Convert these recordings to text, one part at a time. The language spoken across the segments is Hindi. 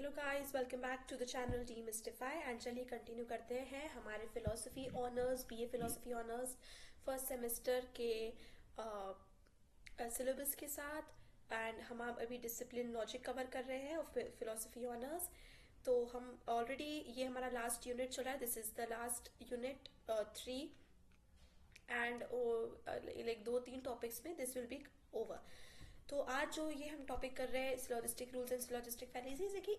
Hello guys, welcome back to the channel demystify. And चलिए कंटिन्यू करते हैं हमारे philosophy honours, BA philosophy honours first semester के सिलेबस के साथ। एंड हम अभी डिसिप्लिन लॉजिक कवर कर रहे हैं और फिलोसफी ऑनर्स। तो हम ऑलरेडी, ये हमारा लास्ट यूनिट चल रहा है। This is the last unit 3 and like 2-3 topics में दिस विल बी ओवर। तो आज जो ये हम टॉपिक कर रहे हैं सिलोजिस्टिक रूल्स एंड सिलोजिस्टिक फैलेसीज है कि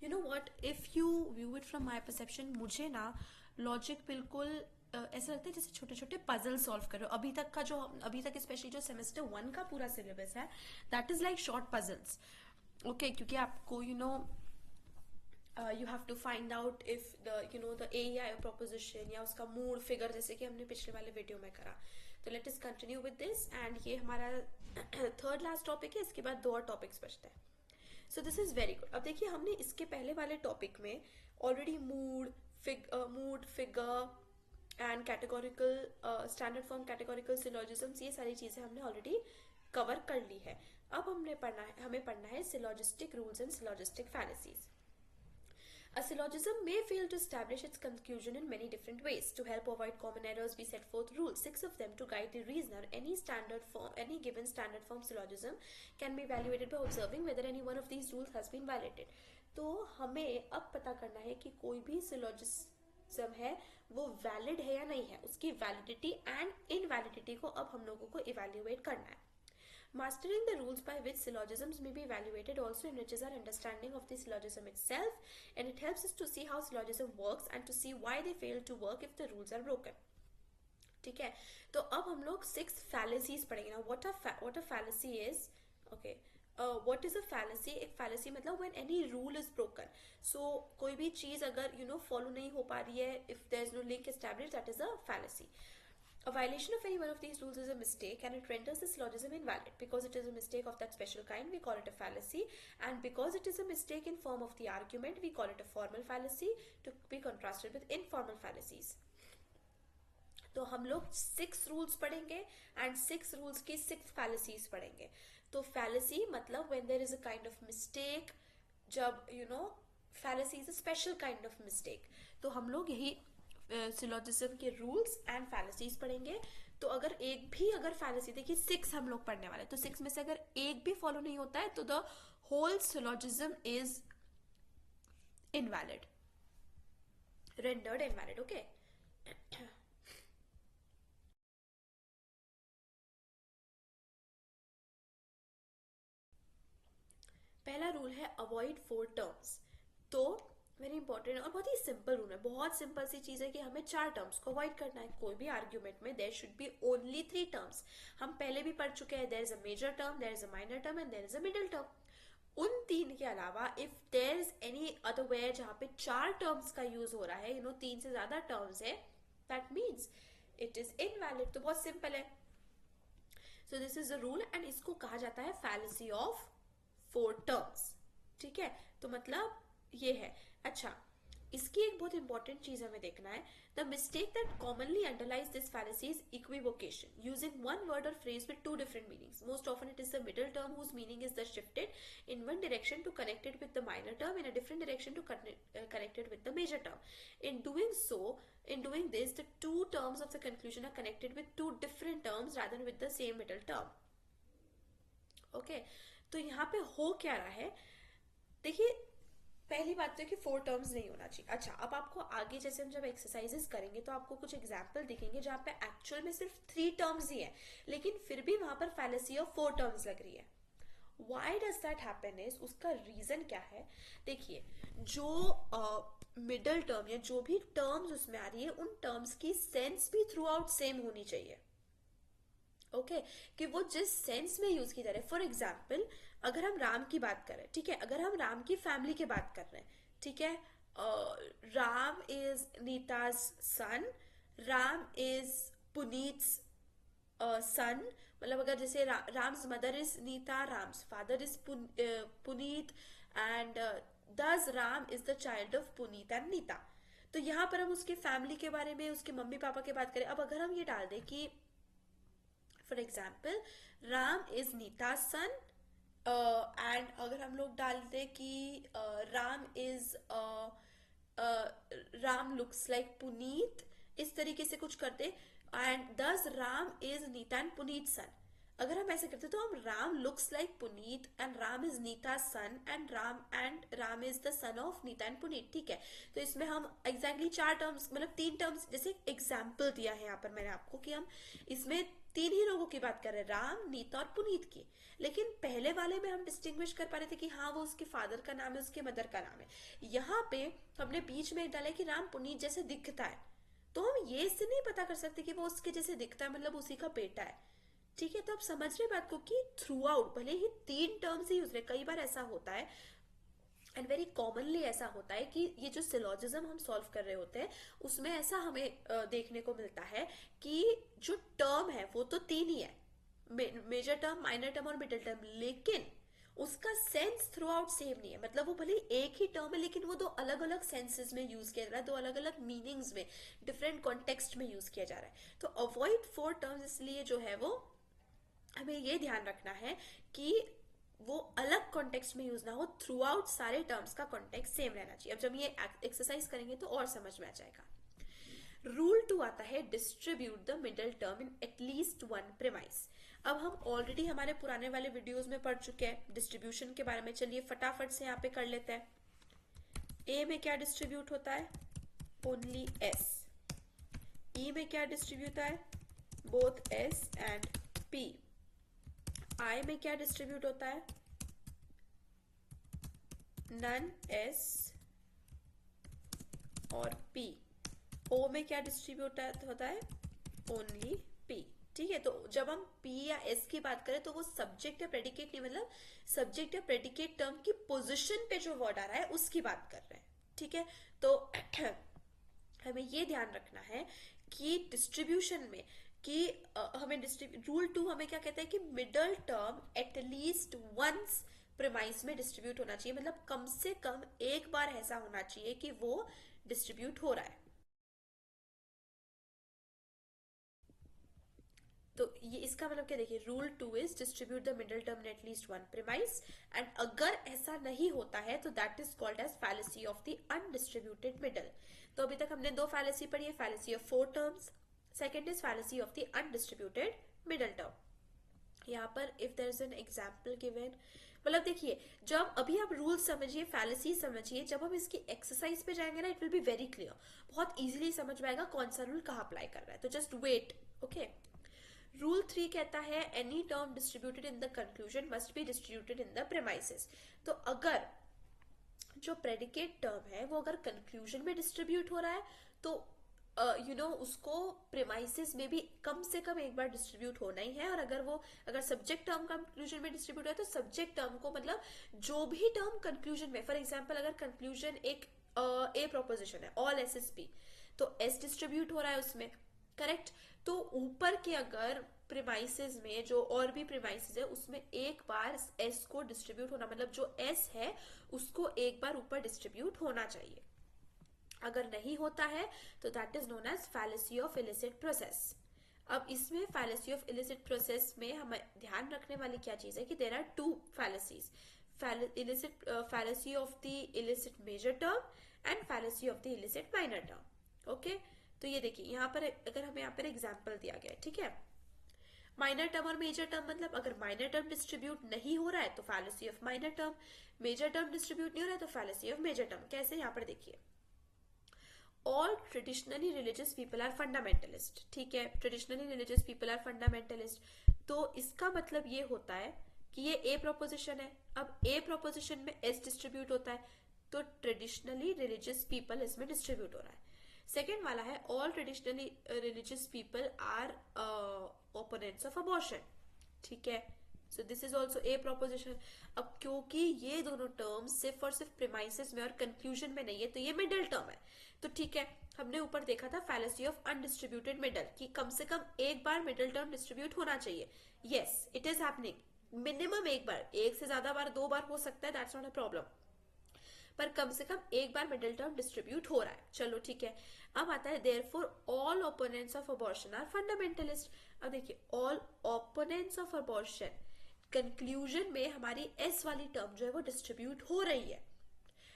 you know what, if you view it from my perception, मुझे ना लॉजिक बिल्कुल ऐसा लगता है जैसे छोटे छोटे पजल सॉल्व कर रहे हो। अभी तक स्पेशली जो सेमेस्टर 1 का पूरा सिलेबस है, that is like short puzzles. Okay, क्योंकि आपको you have to find out if the AEI proposition या उसका मूड फिगर, जैसे कि हमने पिछले वाले वीडियो में करा। तो let us continue with this. And ये हमारा थर्ड लास्ट टॉपिक है, इसके बाद 2 और टॉपिक्स बचते हैं। So this is very good. अब देखिए, हमने इसके पहले वाले टॉपिक में already mood figure and categorical standard form categorical syllogisms, ये सारी चीजें हमने ऑलरेडी कवर कर ली है। अब हमें पढ़ना है syllogistic rules and syllogistic फैलेसीज। A syllogism may fail to establish its conclusion in many different ways. To help avoid common errors, we set forth rules, 6 of them to guide the reasoner. Any given standard form syllogism can be evaluated by observing whether any one of these rules has been violated. तो हमें अब पता करना है कि कोई भी syllogism है वो valid है या नहीं है, उसकी validity and invalidity को अब हम लोगों को evaluate करना है। Mastering the rules by which syllogisms may be evaluated also enriches our understanding of the syllogism itself, and it helps us to see how syllogism works and to see why they fail to work if the rules are broken. ठीक है, तो अब हम लोग 6 fallacies पढ़ेंगे ना। What a fallacy is, okay. What is a fallacy? एक fallacy मतलब when any rule is broken. So कोई भी चीज अगर follow नहीं हो पा रही है, if there is no link established, that is a fallacy. A violation of any one of these rules is a mistake, and it renders the syllogism invalid. Because it is a mistake of that special kind, we call it a fallacy, and because it is a mistake in form of the argument, we call it a formal fallacy, to be contrasted with informal fallacies. तो हम लोग 6 रूल्स पढ़ेंगे एंड 6 रूल्स की 6 फैलेसीज पढ़ेंगे। तो फैलेसी मतलब when there is a kind of mistake, जब fallacy is a special kind of mistake. तो हम लोग यही सिलोजिज्म के रूल्स एंड फैलेसीज पढ़ेंगे। तो अगर फैलेसी, देखिए 6 हम लोग पढ़ने वाले, तो 6 में से अगर एक भी फॉलो नहीं होता है तो the whole syllogism is invalid, rendered invalid. Okay, पहला रूल है अवॉइड 4 टर्म्स। तो वेरी इंपॉर्टेंट और बहुत ही सिंपल रूल है, बहुत सिंपल सी चीज है कि हमें 4 टर्म्स को अवॉइड करना है। कोई भी आर्ग्यूमेंट में there should be only 3 terms. हम पहले भी पढ़ चुके हैं, there is a major term, there is a minor term and there is a middle term. उन 3 के अलावा if there is any other way जहां पे 4 टर्म्स का यूज हो रहा है, 3 से ज्यादा टर्म्स है, that means it is invalid. तो बहुत सिंपल है। So this is the rule and इसको कहा जाता है फैलेसी ऑफ 4 टर्म्स। ठीक है, तो मतलब ये है। अच्छा, इसकी एक बहुत इंपॉर्टेंट चीज हमें देखना है। The mistake that commonly underlies this fallacy is equivocation, using one word और phrase with 2 different meanings. Most often it is the middle term whose meaning is thus shifted in one direction to connect it with the minor term, in a different direction to connect it with the major term. In doing this, the 2 terms of the conclusion are connected with 2 different terms rather than with the same middle term. Okay, तो यहाँ पे हो क्या रहा है, देखिए पहली बात तो है कि 4 टर्म्स नहीं होना चाहिए। अच्छा, अब आपको आगे जैसे हम जब एक्सरसाइजेस करेंगे तो आपको कुछ एग्जाम्पल दिखेंगे जहाँ पे एक्चुअल में सिर्फ 3 टर्म्स ही है, लेकिन फिर भी वहां पर फैलेसी ऑफ 4 टर्म्स लग रही है। Why does that happen is, उसका रीजन क्या है। देखिए, जो मिडल टर्म या जो भी टर्म्स उसमें आ रही है, उन टर्म्स की सेंस भी थ्रू आउट सेम होनी चाहिए। ओके, कि वो जिस सेंस में यूज की जा रही है। फॉर एग्जाम्पल, अगर हम राम की बात करें, ठीक है, अगर हम राम की फैमिली की बात कर रहे हैं, ठीक है, Ram is Neeta's son, Ram is Puneet son. मतलब अगर जैसे Ram's mother is Neeta, Ram's father is Puneet, and this Ram is the child of Puneet and Neeta. तो यहाँ पर हम उसके फैमिली के बारे में, उसके मम्मी पापा की बात करें। अब अगर हम ये डाल दें कि for example, Ram is Neeta's son, and अगर हम लोग डाल दें कि Ram is Ram looks like Puneet, इस तरीके से कुछ करते, and this Ram is Neeta and Puneet son. अगर हम ऐसे करते तो हम Ram looks like Puneet and Ram is Neeta son and Ram is the son of Neeta and Puneet, ठीक है। तो इसमें हम एग्जैक्टली चार टर्म्स, मतलब तीन टर्म्स, जैसे एग्जाम्पल दिया है यहाँ पर मैंने आपको कि हम इसमें तीन ही लोगों की बात कर रहे हैं, राम, नीता और पुनीत की। लेकिन पहले वाले में हम डिस्टिंग्विश कर पा रहे थे कि हाँ वो उसके फादर का नाम है, उसके मदर का नाम है। यहाँ पे हमने बीच में डाला कि राम पुनीत जैसे दिखता है, तो हम ये इससे नहीं पता कर सकते कि वो उसके जैसे दिखता है मतलब उसी का बेटा है, ठीक है। तो आप समझ रहे बात को कि थ्रू आउट भले ही तीन टर्म्स ही यूज रहे, कई बार ऐसा होता है एंड वेरी कॉमनली ऐसा होता है कि ये जो सिलोजिज्म हम सॉल्व कर रहे होते हैं उसमें ऐसा हमें देखने को मिलता है कि जो टर्म है वो तो तीन ही है, मेजर टर्म, माइनर टर्म और मिडिल टर्म, लेकिन उसका सेंस थ्रू आउट सेम नहीं है। मतलब वो भले एक ही टर्म है लेकिन वो दो अलग अलग सेंसेस में यूज किया जा रहा है, दो अलग अलग मीनिंग्स में, डिफरेंट कॉन्टेक्स्ट में यूज किया जा रहा है। तो अवॉइड फोर टर्म्स इसलिए जो है वो हमें ये ध्यान रखना है कि वो अलग कॉन्टेक्स्ट में यूज ना हो, थ्रू आउट सारे टर्म्स का कॉन्टेक्स्ट सेम रहना चाहिए। अब जब ये एक्सरसाइज करेंगे तो और समझ में आ जाएगा। रूल 2 आता है distribute the middle term in at least one premise. अब हम ऑलरेडी हमारे पुराने वाले वीडियोस में पढ़ चुके हैं डिस्ट्रीब्यूशन के बारे में, चलिए फटाफट से यहाँ पे कर लेते हैं। ए में क्या डिस्ट्रीब्यूट होता है? Only S. ई में क्या डिस्ट्रीब्यूट होता है? Both S and P. I में क्या डिस्ट्रीब्यूट होता है? नन एस और पी। ओ में क्या डिस्ट्रीब्यूट होता है? ओनली पी, ठीक है। तो जब हम P या S की बात करें तो वो सब्जेक्ट या प्रेडिकेट नहीं, मतलब सब्जेक्ट या प्रेडिकेट टर्म की पोजीशन पे जो वर्ड आ रहा है उसकी बात कर रहे हैं, ठीक है। तो हमें ये ध्यान रखना है कि डिस्ट्रीब्यूशन में कि हमें रूल 2 हमें क्या कहता है कि middle term at least once premise में डिस्ट्रीब्यूट होना चाहिए, मतलब कम से कम एक बार ऐसा होना चाहिए कि वो डिस्ट्रीब्यूट हो रहा है। तो ये इसका मतलब क्या, देखिए rule 2 is distribute the middle term in at least one premise, and अगर ऐसा नहीं होता है तो that is called as fallacy of the undistributed middle. तो अभी तक हमने दो फैलेसी पढ़ी है, fallacy of four terms, second is fallacy of the undistributed middle term. यहाँ पर if there is an example given, मतलब देखिए जब अभी आप रूल समझिए, फैलेसी समझिए, जब हम इसकी एक्सरसाइज पे जाएंगे ना it will be very clear, बहुत इजीली समझ में आएगा कौन सा रूल कहाँ अप्लाई कर रहा है। तो जस्ट वेट, ओके। रूल 3 कहता है any term distributed in the conclusion must be distributed in the premises. तो अगर जो प्रेडिकेट टर्म है वो अगर कंक्लूजन में डिस्ट्रीब्यूट हो रहा है तो उसको प्रेमाइसिस में भी कम से कम एक बार डिस्ट्रीब्यूट होना ही है। और अगर सब्जेक्ट टर्म कंक्लूजन में डिस्ट्रीब्यूट है तो सब्जेक्ट टर्म को, मतलब जो भी टर्म कंक्लूजन में, फॉर एग्जाम्पल अगर कंक्लूजन एक ए प्रोपोजिशन है ऑल एस एस पी, तो एस डिस्ट्रीब्यूट हो रहा है उसमें, करेक्ट। तो ऊपर के अगर प्रीमाइसेस में जो और भी प्रीमाइसेस है उसमें एक बार एस को डिस्ट्रीब्यूट होना, मतलब जो एस है उसको एक बार ऊपर डिस्ट्रीब्यूट होना चाहिए। अगर नहीं होता है तो that is known as fallacy of illicit process. अब इसमें फैलेसी ऑफ इलिसिट प्रोसेस में हमें ध्यान रखने वाली क्या चीज है कि there are two fallacies, fallacy of the illicit major term and fallacy of the illicit minor term, okay. तो ये देखिए यहाँ पर अगर हमें यहाँ पर एग्जाम्पल दिया गया है, ठीक है। माइनर टर्म और मेजर टर्म, मतलब अगर माइनर टर्म डिस्ट्रीब्यूट नहीं हो रहा है तो fallacy of minor term, major term distribute नहीं हो रहा है तो फैलेसी ऑफ मेजर टर्म। कैसे, यहाँ पर देखिए all traditionally religious people are fundamentalist, ठीक है। Traditionally religious people are fundamentalist, तो इसका मतलब ये होता है कि ये ए प्रोपोजिशन है। अब ए प्रोपोजिशन में एस डिस्ट्रीब्यूट होता है तो ट्रेडिशनली रिलीजियस पीपल इसमें डिस्ट्रीब्यूट हो रहा है। सेकेंड वाला है all traditionally religious people are opponents of abortion, ठीक है। So this is also A proposition. अब क्योंकि ये दोनों टर्म्स सिर्फ और सिर्फ प्रीमाइसेस में और कंक्लूजन में नहीं है तो ये मिडिल टर्म है, तो ठीक है। हमने ऊपर देखा था फैलेसी ऑफ अनडिस्ट्रीब्यूटेड मिडल कि कम से कम एक बार मिडिल टर्म डिस्ट्रीब्यूट होना चाहिए। Yes it is happening, minimum एक बार, एक से ज्यादा बार, दो बार हो सकता है, दैट्स नॉट अ प्रॉब्लम, पर कम से कम एक बार मिडिल टर्म डिस्ट्रीब्यूट हो रहा है, चलो ठीक है। अब आता है therefore all opponents of abortion are fundamentalist. अब देखिए all opponents of abortion, conclusion में हमारी एस वाली टर्म जो है वो डिस्ट्रीब्यूट हो रही है,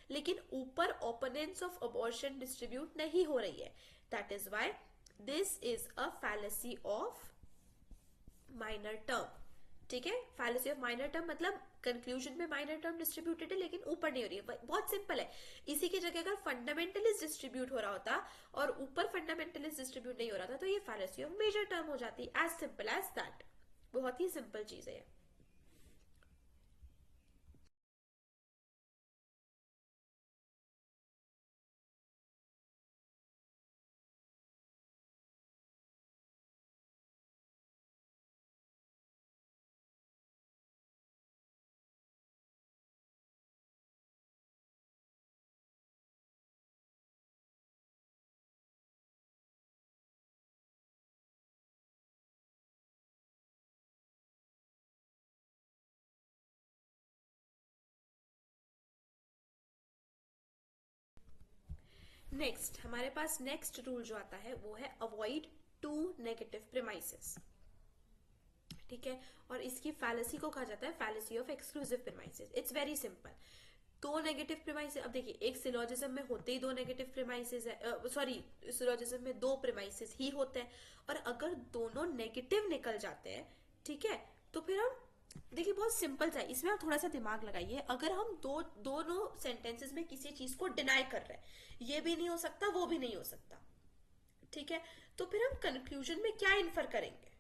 लेकिन ऊपर ओपोनेंट्स ऑफ अबॉर्शन डिस्ट्रीब्यूट नहीं हो रही है. That is why this is a fallacy of minor term. ठीक है, फैलेसी ऑफ माइनर टर्म मतलब कंक्लूजन में माइनर टर्म डिस्ट्रीब्यूटेड है लेकिन ऊपर नहीं हो रही है. बहुत सिंपल है. इसी की जगह अगर फंडामेंटलिस्ट डिस्ट्रीब्यूट हो रहा होता और ऊपर फंडामेंटलिस्ट डिस्ट्रीब्यूट नहीं हो रहा था तो ये फैलेसी ऑफ मेजर टर्म हो जाती. As simple as that. बहुत ही सिंपल चीज है. नेक्स्ट हमारे पास नेक्स्ट रूल जो आता है वो है अवॉइड टू नेगेटिव प्रीमाइसेस. ठीक है, और इसकी फैलेसी को कहा जाता है fallacy of exclusive premises. It's very simple. दो नेगेटिव प्रीमाइसेस, अब देखिए एक सिलोजिज्म में होते ही दो नेगेटिव प्रीमाइसेस है, सॉरी सिलोजिज्म में दो प्रीमाइसेस ही होते हैं, और अगर दोनों नेगेटिव निकल जाते हैं, ठीक है, तो फिर हम देखिए बहुत सिंपल सा है, इसमें आप थोड़ा सा दिमाग लगाइए. अगर हम दोनों सेंटेंसेस में किसी चीज को डिनाई कर रहे हैं, ये भी नहीं हो सकता वो भी नहीं हो सकता, ठीक है, तो फिर हम कंक्लूजन में क्या इन्फर करेंगे.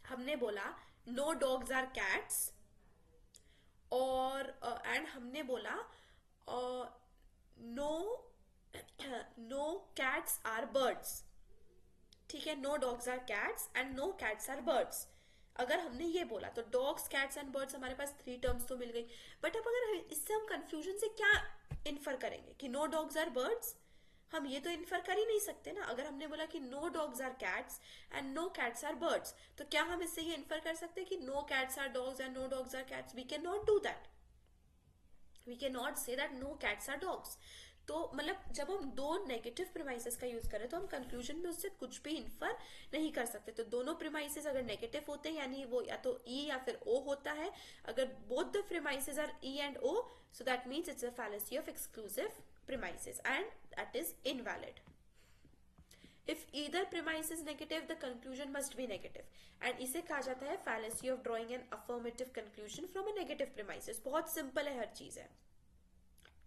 हमने बोला नो डॉग्स आर कैट्स, और एंड हमने बोला no no cats are birds. ठीक है, no dogs are cats and no cats are birds. अगर हमने ये बोला तो डॉग्स कैट्स एंड बर्ड्स हमारे पास थ्री टर्म्स तो मिल गई. बट अब अगर इससे हम कंफ्यूजन से क्या इन्फर करेंगे कि नो डॉग्स आर बर्ड्स, हम ये तो इन्फर कर ही नहीं सकते ना. अगर हमने बोला कि no dogs are cats and no cats are birds, तो क्या हम इससे ये इन्फर कर सकते हैं कि no cats are dogs and no dogs are cats? We can not do that. We can not say that no cats are dogs. तो मतलब जब हम दो नेगेटिव प्रीमाइसेस का यूज करें तो हम कंक्लूजन में उससे कुछ भी इन्फर नहीं कर सकते. तो दोनों प्रीमाइसेस अगर नेगेटिव होते हैं यानी वो या तो ई या फिर ओ होता है. अगर both the premises are E and O, so that means it's a fallacy of exclusive premises and that is invalid. If either premise is negative, the conclusion must be negative. And इसे कहा जाता है fallacy of drawing an affirmative conclusion from a negative premises. बहुत सिंपल है हर चीज है.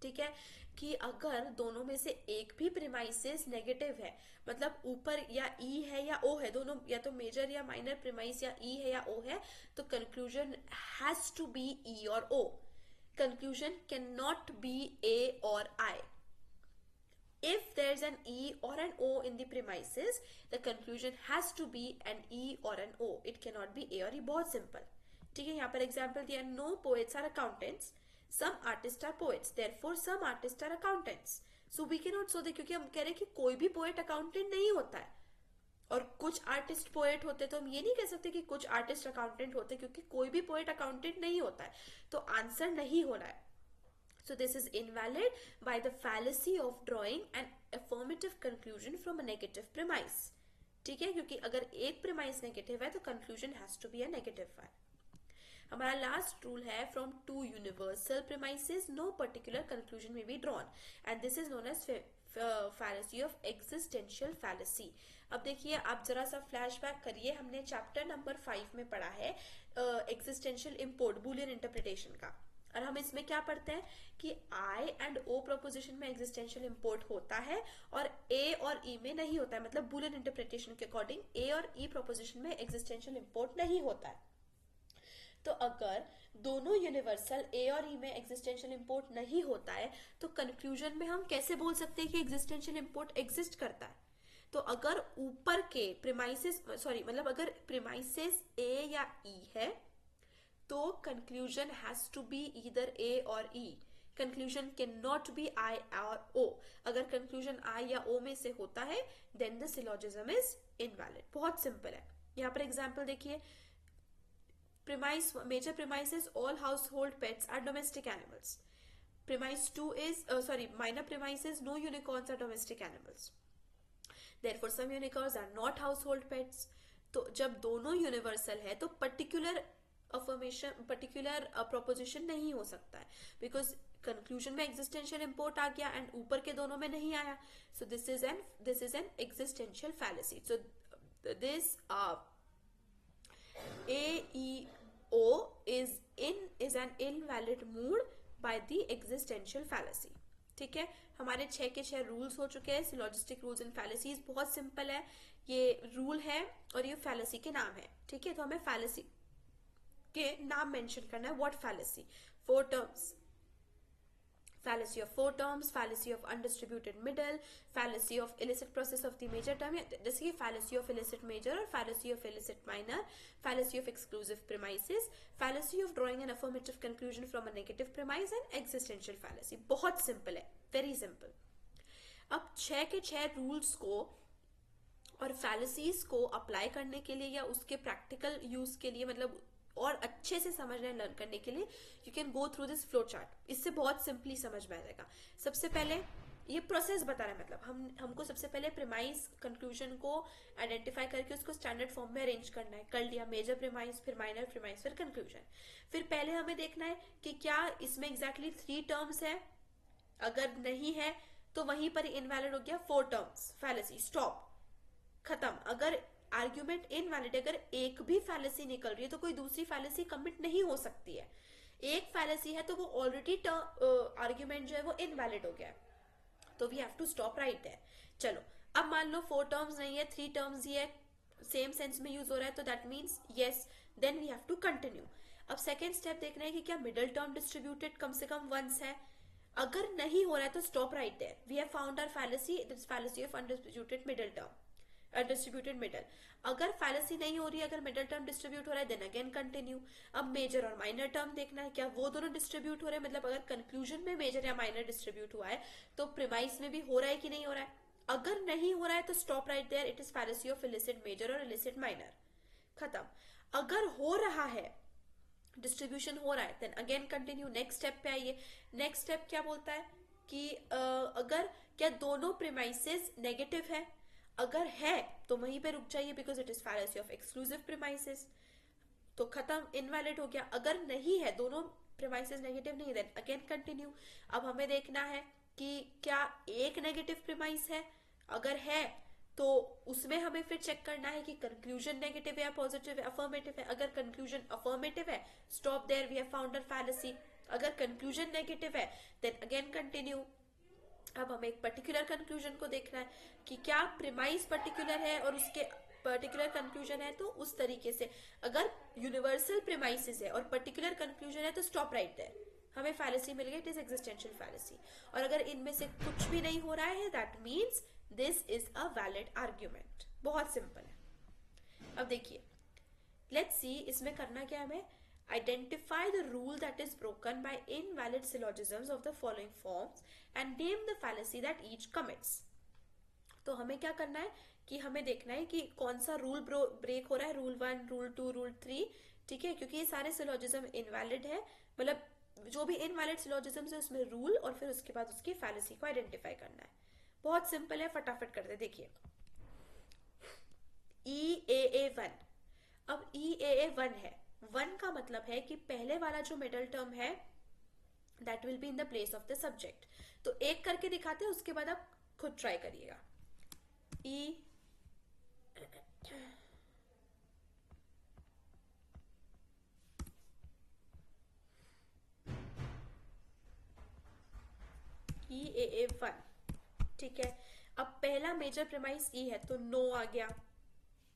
ठीक है, कि अगर दोनों में से एक भी प्रीमाइसेस नेगेटिव है, मतलब ऊपर या ई है या ओ है, दोनों या तो मेजर या माइनर प्रीमाइस या ई है या ओ है, तो conclusion has to be E और O. Conclusion cannot be A or I. If there's an E or an O in the premises, the conclusion has to be an E or an O. It cannot be A or E. बहुत simple. ठीक है, यहाँ पर example दिया, no poets are accountants. Some artists are poets. Therefore, some artists are accountants. So we cannot so that, क्योंकि हम कह रहे हैं कि कोई भी poet accountant नहीं होता है, और कुछ आर्टिस्ट पोएट होते, तो हम ये नहीं कह सकते कि कुछ आर्टिस्ट अकाउंटेंट होते, क्योंकि कोई भी पोएट अकाउंटेंट नहीं होता है. तो आंसर नहीं हो रहा है. So this is invalid by the fallacy of drawing an affirmative conclusion from a negative premise. ठीक है, क्योंकि अगर एक प्रीमाइस नेगेटिव है तो conclusion has to be a negative one. हमारा लास्ट रूल है from two universal premises no particular conclusion may be drawn, and this is known as fallacy of existential fallacy. अब देखिए, आप जरा सा फ्लैशबैक करिए, हमने चैप्टर नंबर 5 में पढ़ा है एक्सिस्टेंशियल इम्पोर्ट बूलियन इंटरप्रिटेशन का, और हम इसमें क्या पढ़ते हैं कि आई एंड ओ प्रोपोजिशन में एक्सिस्टेंशियल इम्पोर्ट होता है और ए और ई में नहीं होता है. मतलब बूलियन इंटरप्रिटेशन के अकॉर्डिंग ए और ई प्रोपोजिशन में एक्सिस्टेंशियल इम्पोर्ट नहीं होता है. तो अगर दोनों यूनिवर्सल ए और ई में एक्सिस्टेंशियल इम्पोर्ट नहीं होता है, तो कंक्लूजन में हम कैसे बोल सकते हैं कि एक्सिस्टेंशियल इम्पोर्ट एग्जिस्ट करता है? तो अगर ऊपर के प्रीमाइसेस, सॉरी मतलब अगर प्रीमाइसेस ए या ई है, तो conclusion has to be either A और E. Conclusion can not be I और ओ. अगर कंक्लूजन आई या ओ में से होता है, then the syllogism is invalid. बहुत सिंपल है. यहाँ पर एग्जाम्पल देखिए, premise major premises all household pets are domestic animals. Premise 2 is minor premises no unicorns are domestic animals. Therefore some unicorns are not household pets. तो जब दोनों यूनिवर्सल है तो पर्टिकुलर अफर्मेशन, पर्टिकुलर प्रोपोजिशन नहीं हो सकता है, बिकॉज कंक्लूजन में एग्जिस्टेंशियल इम्पोर्ट आ गया एंड ऊपर के दोनों में नहीं आया. सो this is an existential fallacy. So this AEO is an invalid mood by the existential fallacy. ठीक है, हमारे 6 के 6 रूल्स हो चुके हैं. सिलॉजिस्टिक रूल्स एंड फैलेसीज बहुत सिंपल है. ये रूल है और ये फैलेसी के नाम है. ठीक है, तो हमें फैलेसी के नाम मेंशन करना है. What fallacy? 4 terms. Fallacy of 4 terms, fallacy of undistributed middle, fallacy of illicit process of the major term, जैसे कि fallacy of illicit major और fallacy of illicit minor, fallacy of exclusive premises, fallacy of drawing an affirmative conclusion from a negative premise and existential fallacy. बहुत simple है, very simple. अब 6 के 6 रूल्स को और fallacies को अप्लाई करने के लिए या उसके प्रैक्टिकल यूज के लिए, मतलब और अच्छे से समझने लर्न करने के लिए, you can go through this flow chart. इससे बहुत सिंपली समझ में आ जाएगा. सबसे पहले ये प्रोसेस बता रहा है, मतलब हमको सबसे पहले प्रीमाइस कंक्लूजन को आइडेंटिफाई करके उसको स्टैंडर्ड फॉर्म में अरेंज करना है. कर लिया, मेजर प्रीमाइस, फिर माइनर प्रीमाइस, फिर कंक्लूजन. फिर पहले हमें देखना है कि क्या इसमें एग्जैक्टली 3 टर्म्स है. अगर नहीं है तो वहीं पर इनवैलिड हो गया 4 टर्म्स, फैलेसी, स्टॉप, खत्म. अगर आर्ग्यूमेंट इनवैलिड, अगर एक भी फैलेसी निकल रही है तो कोई दूसरी फैलेसी कमिट नहीं हो सकती है. एक फैलेसी है तो वो ऑलरेडी आर्ग्यूमेंट जो है वो इनवैलिड हो गया है, तो we have to stop right there. चलो, अब मान लो 4 टर्म्स नहीं है, 3 टर्म्स ही है, सेम सेंस में यूज हो रहा है, तो that means yes, then we have to continue. अब सेकेंड स्टेप देखना है कि क्या मिडल टर्म डिस्ट्रीब्यूटेड कम से कम वंस है. अगर नहीं हो रहा है तो stop right there. We have found our fallacy, it is fallacy of undistributed middle term, distributed middle. अगर फैलेसी नहीं हो रही है, अगर मिडल टर्म डिस्ट्रीब्यूट हो रहा है, देन अगेन कंटिन्यू. अब मेजर और माइनर टर्म देखना है, क्या वो दोनों डिस्ट्रीब्यूट हो रहे हैं, मतलब अगर कंक्लूजन में मेजर या माइनर डिस्ट्रीब्यूट हुआ है तो प्रीमाइस में भी हो रहा है कि नहीं हो रहा है. अगर नहीं हो रहा है तो stop right there, it is fallacy of illicit major और इलिसिट माइनर, खत्म. अगर हो रहा है, डिस्ट्रीब्यूशन हो रहा है, then again continue. Next step पे आइए. नेक्स्ट स्टेप क्या बोलता है कि अगर क्या दोनों प्रीमाइसेस नेगेटिव है. अगर है तो वहीं पे रुक जाइए, because it is fallacy of exclusive premises, तो खत्म, इनवैलिड हो गया. अगर नहीं है, दोनों प्रीमाइसेस नेगेटिव नहीं, देन अगेन कंटिन्यू. अब हमें देखना है कि क्या एक नेगेटिव प्रीमाइस है. अगर है तो उसमें हमें फिर चेक करना है कि कंक्लूजन नेगेटिव है या पॉजिटिव है, अफर्मेटिव है. अगर कंक्लूजन अफर्मेटिव है, stop there, we have found our fallacy. अगर कंक्लूजन नेगेटिव है, देन अगेन कंटिन्यू. अब हमें एक पर्टिकुलर कंक्लूजन को देखना है कि क्या प्रीमाइस पर्टिकुलर है और उसके पर्टिकुलर कंक्लूजन है, तो उस तरीके से. अगर यूनिवर्सल प्रीमाइसेस है और पर्टिकुलर कंक्लूजन है तो स्टॉप राइट देयर, हमें फैलेसी मिल गई, इट इज एग्जिस्टेंशियल फैलेसी. और अगर इनमें से कुछ भी नहीं हो रहा है, that means this is a valid argument. बहुत सिंपल है. अब देखिए, लेट्स सी इसमें करना क्या है हमें. Identify the rule that is broken by invalid syllogisms of the following forms and name the fallacy that each commits. तो हमें क्या करना है कि हमें देखना है कि कौन सा रूल ब्रेक हो रहा है, रूल 1, रूल 2, रूल 3. ठीक है, क्योंकि ये सारे सिलोजिज्म इनवैलिड है, मतलब जो भी इनवैलिड सिलोजिज्म है उसमें रूल और फिर उसके बाद उसकी फैलेसी को आइडेंटिफाई करना है. बहुत सिंपल है, फटाफट करते. देखिए, EAA1. अब EAA1 है, 1 का मतलब है कि पहले वाला जो मिडल टर्म है that will be in the place of the subject. तो एक करके दिखाते हैं, उसके बाद आप खुद ट्राई करिएगा. EAA1. ठीक है, अब पहला मेजर प्रीमाइस E है तो नो आ गया.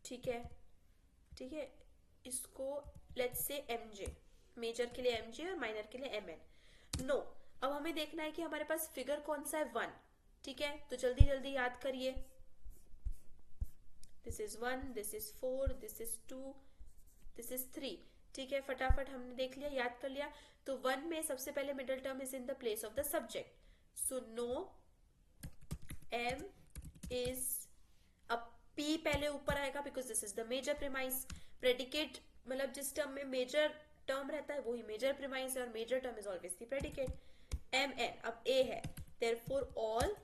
ठीक है, ठीक है, इसको लेट्स से MJ, मेजर के लिए MJ और माइनर के लिए MN, नो. अब हमें देखना है कि हमारे पास फिगर कौन सा है, 1. ठीक है, तो जल्दी जल्दी याद करिए. This is 1, this is 4, this is 2, this is 3. ठीक है, फटाफट हमने देख लिया, याद कर लिया. तो 1 में सबसे पहले middle term is in the place of the subject, so no M is, अब P पहले ऊपर आएगा because this is the major premise. Predicate मतलब जिस टर्म में मेजर टर्म रहता है वही मेजर प्रीमाइस है, और major term is always the predicate. MN, अब A है, therefore all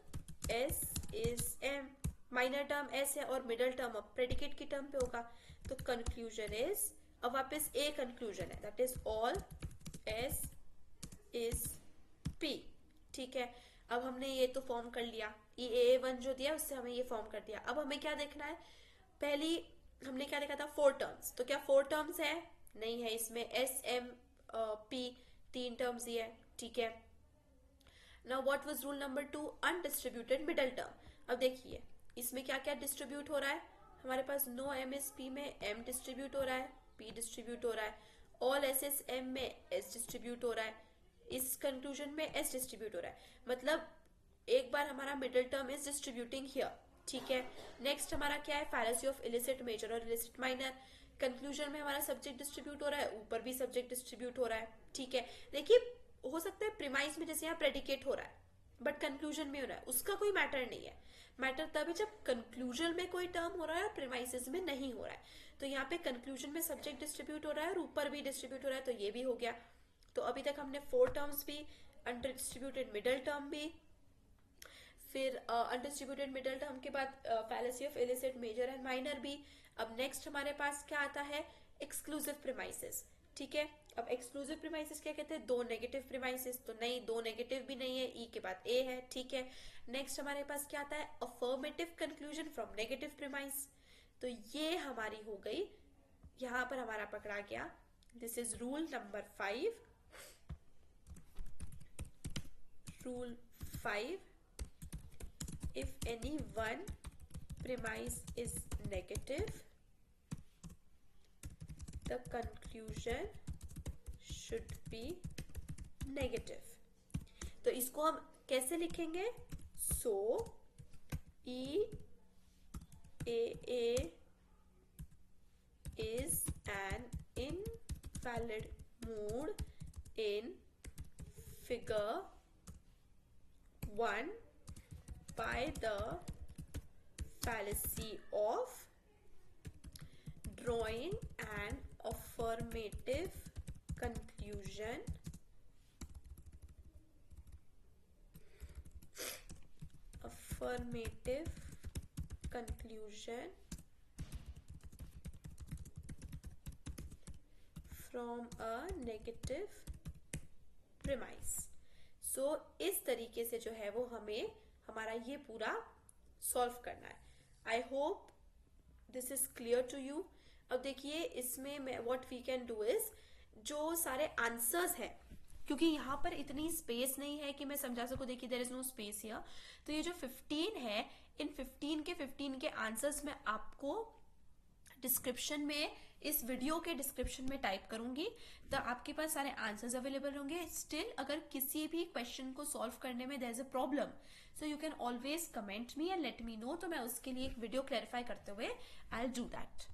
S is M. Minor term S है और मिडल टर्म अब प्रेडिकेट की टर्म पे होगा, तो कंक्लूजन इज अब वापस ए कंक्लूजन है, that is all S is P. ठीक है, अब हमने ये तो फॉर्म कर लिया, ये A1 जो दिया उससे हमें ये फॉर्म कर दिया। अब हमें क्या देखना है, पहली हमने क्या देखा था, 4 टर्म्स, तो क्या 4 टर्म्स है? नहीं है, इसमें एस एम पी 3 टर्म्स ही है। ठीक है, now what was rule number 2, undistributed middle term. अब देखिए इसमें क्या क्या डिस्ट्रीब्यूट हो रहा है, हमारे पास नो एम एस पी में एम डिस्ट्रीब्यूट हो रहा है, पी डिस्ट्रीब्यूट हो रहा है, ऑल एस एस एम में एस डिस्ट्रीब्यूट हो रहा है, इस कंक्लूजन में एस डिस्ट्रीब्यूट हो रहा है, मतलब एक बार हमारा middle term is distributing here. ठीक है, नेक्स्ट हमारा क्या है, फैलेसी ऑफ इलिसिट मेजर और इलिसिट माइनर। कंक्लूजन में हमारा सब्जेक्ट डिस्ट्रीब्यूट हो रहा है, ऊपर भी सब्जेक्ट डिस्ट्रीब्यूट हो रहा है। ठीक है, देखिए हो सकता है प्रीमाइस में जैसे यहाँ प्रेडिकेट हो रहा है बट कंक्लूजन में हो रहा है, उसका कोई मैटर नहीं है। मैटर तब है जब कंक्लूजन में कोई टर्म हो रहा है और प्रीमाइसिस में नहीं हो रहा है। तो यहाँ पे कंक्लूजन में सब्जेक्ट डिस्ट्रीब्यूट हो रहा है और ऊपर भी डिस्ट्रीब्यूट हो रहा है, तो ये भी हो गया। तो अभी तक हमने 4 टर्म्स भी, अनडिस्ट्रीब्यूटेड मिडल टर्म भी, फिर अनडिस्ट्रीब्यूटेड मिडल टर्म के बाद fallacy of illicit major and minor भी। अब नेक्स्ट हमारे पास क्या आता है, एक्सक्लूसिव प्रीमाइसिस। ठीक है, अब एक्सक्लूसिव प्रीमाइसिस क्या कहते हैं, 2 नेगेटिव प्रीमाइसिस, तो नहीं 2 नेगेटिव भी नहीं है, ई के बाद ए है। ठीक है, नेक्स्ट हमारे पास क्या आता है, affirmative conclusion from negative premise, तो ये हमारी हो गई, यहां पर हमारा पकड़ा गया। This is rule number 5। Rule 5, if any one premise is negative, the conclusion should be negative। तो इसको हम कैसे लिखेंगे, so E A is an invalid mode in figure 1 by the fallacy of drawing an affirmative conclusion from a negative premise। सो इस तरीके से जो है वो हमें हमारा ये पूरा सॉल्व करना है। I hope this is clear to you. अब देखिए इसमें मैं what we can do is, जो सारे आंसर्स हैं, क्योंकि यहाँ पर इतनी स्पेस नहीं है कि मैं समझा सकूं, देखिए there is no space here, तो ये जो 15 है, इन 15 के आंसर्स में आपको डिस्क्रिप्शन में, इस वीडियो के डिस्क्रिप्शन में टाइप करूंगी, तो आपके पास सारे आंसर्स अवेलेबल होंगे। स्टिल अगर किसी भी क्वेश्चन को सॉल्व करने में there is a problem, so you can always comment me and let me know, तो मैं उसके लिए एक वीडियो क्लैरिफाई करते हुए आई विल डू दैट,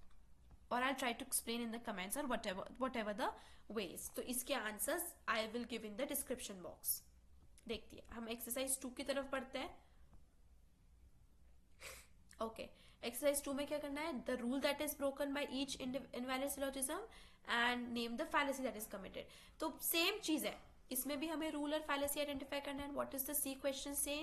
और I try to explain in the comments और वट एवर द वेज। तो इसके answers I will give in the description box. देखिए हम एक्सरसाइज 2 की तरफ बढ़ते हैं। ओके, एक्सरसाइज 2 में क्या करना है, the rule that is broken by each invalid syllogism and name the fallacy that is committed. तो सेम चीज है, इसमें भी हमें रूल और फैलेसी आइडेंटिफाई करना है। What is the C question से,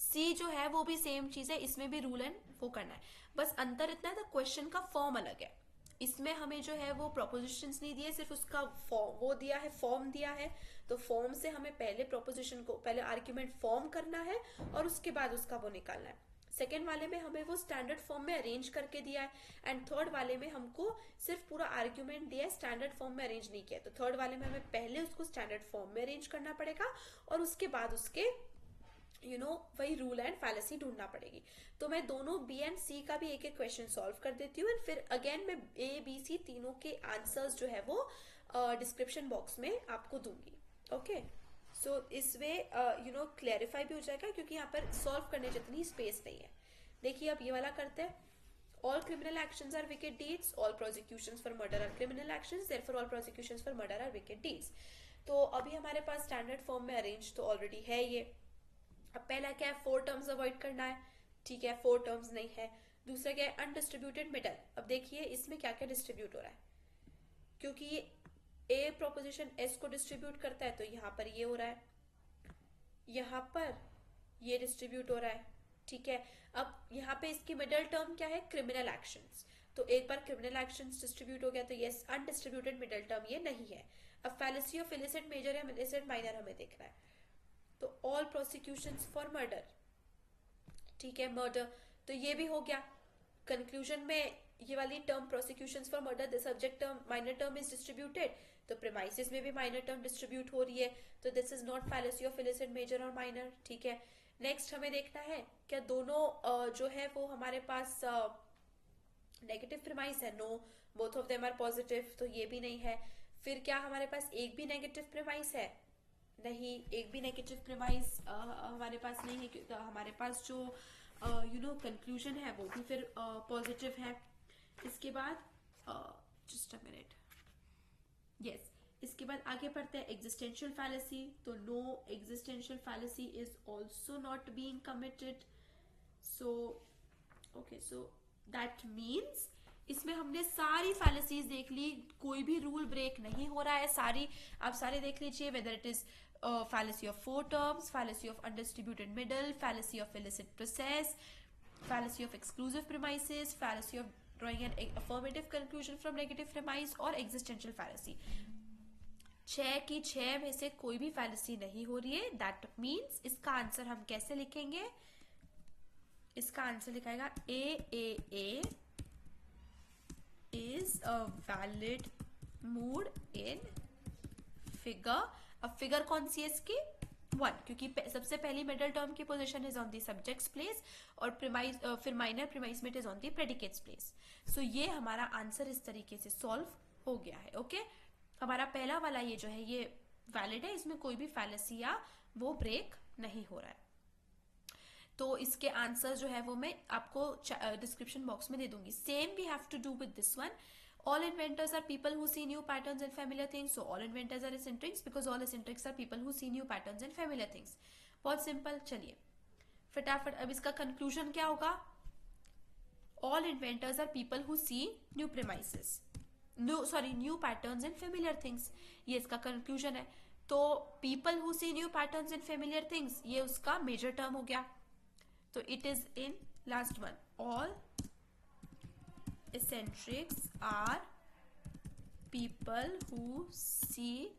सी जो है वो भी सेम चीज है, इसमें भी रूल एंड वो करना है, बस अंतर इतना है, द क्वेश्चन का फॉर्म अलग है। इसमें हमें जो है वो प्रोपोजिशंस नहीं दिए, सिर्फ उसका फॉर्म वो दिया है, फॉर्म दिया है। तो फॉर्म से हमें पहले प्रोपोजिशन को, पहले आर्ग्यूमेंट फॉर्म करना है और उसके बाद उसका वो निकालना है। सेकेंड वाले में हमें वो स्टैंडर्ड फॉर्म में अरेंज करके दिया है, एंड थर्ड वाले में हमको सिर्फ पूरा आर्ग्यूमेंट दिया है, स्टैंडर्ड फॉर्म में अरेंज नहीं किया। तो थर्ड वाले में हमें पहले उसको स्टैंडर्ड फॉर्म में अरेंज करना पड़ेगा और उसके बाद उसके वही रूल एंड फैलेसी ढूंढना पड़ेगी। तो मैं दोनों बी एंड सी का भी एक एक क्वेश्चन सॉल्व कर देती हूँ, एंड फिर अगेन मैं ए बी सी तीनों के आंसर्स जो है वो डिस्क्रिप्शन बॉक्स में आपको दूंगी। ओके, सो इस वे क्लैरिफाई भी हो जाएगा, क्योंकि यहाँ पर सॉल्व करने जितनी स्पेस नहीं है। देखिए अब ये वाला करते हैं, all criminal actions are wicked deeds, all prosecutions for murder are criminal actions, therefore all prosecutions for murder are wicked deeds। तो अभी हमारे पास स्टैंडर्ड फॉर्म में अरेंज तो ऑलरेडी है ये। अब पहला क्या है, 4 टर्म्स अवॉइड करना है। ठीक है, 4 टर्म्स नहीं है। दूसरा क्या है, अनडिस्ट्रीब्यूटेड मिडल। अब देखिए इसमें क्या क्या डिस्ट्रीब्यूट हो रहा है, क्योंकि ये ए प्रोपोजिशन एस को डिस्ट्रीब्यूट करता है, तो यहाँ पर ये हो रहा है, यहाँ पर ये डिस्ट्रीब्यूट हो रहा है। ठीक है, अब यहाँ पे इसकी मिडल टर्म क्या है, क्रिमिनल एक्शंस। तो एक बार क्रिमिनल एक्शन डिस्ट्रीब्यूट हो गया तो यस अनडिस्ट्रीब्यूटेड मिडिल टर्म ये नहीं है. अब फैलेसी ऑफ इलिसिट मेजर या इलिसिट माइनर हमें देखना है. तो ऑल प्रोसिक्यूशंस फॉर मर्डर, ठीक है मर्डर, तो ये भी हो गया. कंक्लूजन में ये वाली term prosecutions for murder the subject term minor term is distributed, तो प्रेमाइसिस में भी माइनर टर्म डिस्ट्रीब्यूट हो रही है, तो this is not fallacy of illicit major और माइनर. ठीक है. नेक्स्ट हमें देखना है क्या दोनों जो है वो हमारे पास नेगेटिव प्रेमाइस है. No, both of them are positive, तो ये भी नहीं है. फिर क्या हमारे पास एक भी नेगेटिव प्रेमाइस है? नहीं, एक भी नेगेटिव प्रेमाइस हमारे पास नहीं है, क्योंकि हमारे पास जो कंक्लूजन है वो भी फिर पॉजिटिव है. इसके बाद जस्ट अ मिनट, यस, इसके बाद आगे पढ़ते हैं एग्जिस्टेंशियल फैलेसी. तो no, existential fallacy is also not being committed. So okay, so that means इसमें हमने सारी फैलेसीज देख ली, कोई भी रूल ब्रेक नहीं हो रहा है. सारी आप सारे देख लीजिए, whether it is fallacy of four terms, fallacy of undistributed middle, fallacy of illicit process, fallacy of exclusive premises, fallacy of drawing an affirmative conclusion from negative premise और existential fallacy. 6 की 6 में से कोई भी fallacy नहीं हो रही है. That means इसका आंसर हम कैसे लिखेंगे? इसका आंसर लिखाएगा AAA is a valid mood in figure. अब फिगर कौन सी है इसकी? 1, क्योंकि सबसे पहली मिडिल टर्म की position is on the subject's place और प्रीमाइस फिर माइनर प्रीमाइस में it is on the predicate's place. So ये हमारा आंसर इस तरीके से सॉल्व हो गया है. ओके, हमारा पहला वाला ये जो है ये वैलिड है, इसमें कोई भी फैलेसी या वो ब्रेक नहीं हो रहा है. तो इसके आंसर जो है वो मैं आपको डिस्क्रिप्शन बॉक्स में दे दूंगी. Same we have to do with this one. All inventors are people who see new patterns and familiar things. So all inventors are eccentrics because all eccentrics are people who see new patterns and familiar things. बहुत सिंपल. चलिए फटाफट अब इसका कंक्लूजन क्या होगा? All inventors are people who see new premises. New patterns and familiar things. ये इसका कंक्लूजन है. तो people who see new patterns and familiar things ये उसका मेजर टर्म हो गया. तो it is in last one. All eccentrics are people who see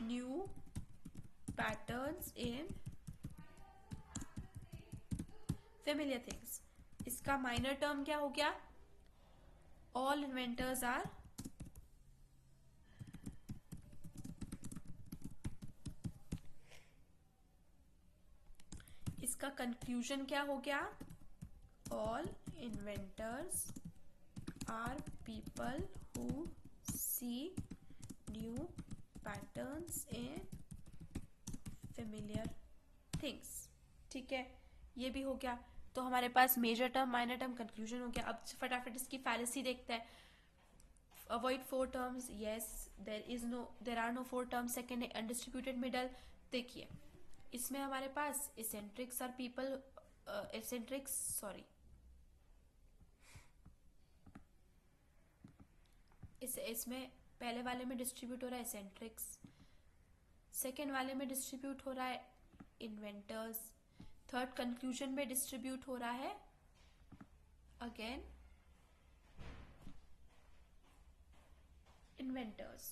new patterns in familiar things. इसका माइनर टर्म क्या हो गया? All inventors are इसका कंक्लूजन क्या हो गया? All inventors are people who see new patterns in familiar things. ठीक है, ये भी हो गया. तो हमारे पास major term, minor term, conclusion हो गया. अब फटाफट इसकी फैलेसी देखते हैं. Avoid 4 terms, yes, there are no 4 terms. Second, undistributed middle. देखिए इसमें हमारे पास एसेंट्रिक्स आर पीपल, इसमें पहले वाले में डिस्ट्रीब्यूट हो रहा है एसेंट्रिक्स, सेकेंड वाले में डिस्ट्रीब्यूट हो रहा है इन्वेंटर्स, थर्ड कंक्लूजन में डिस्ट्रीब्यूट हो रहा है अगेन इन्वेंटर्स.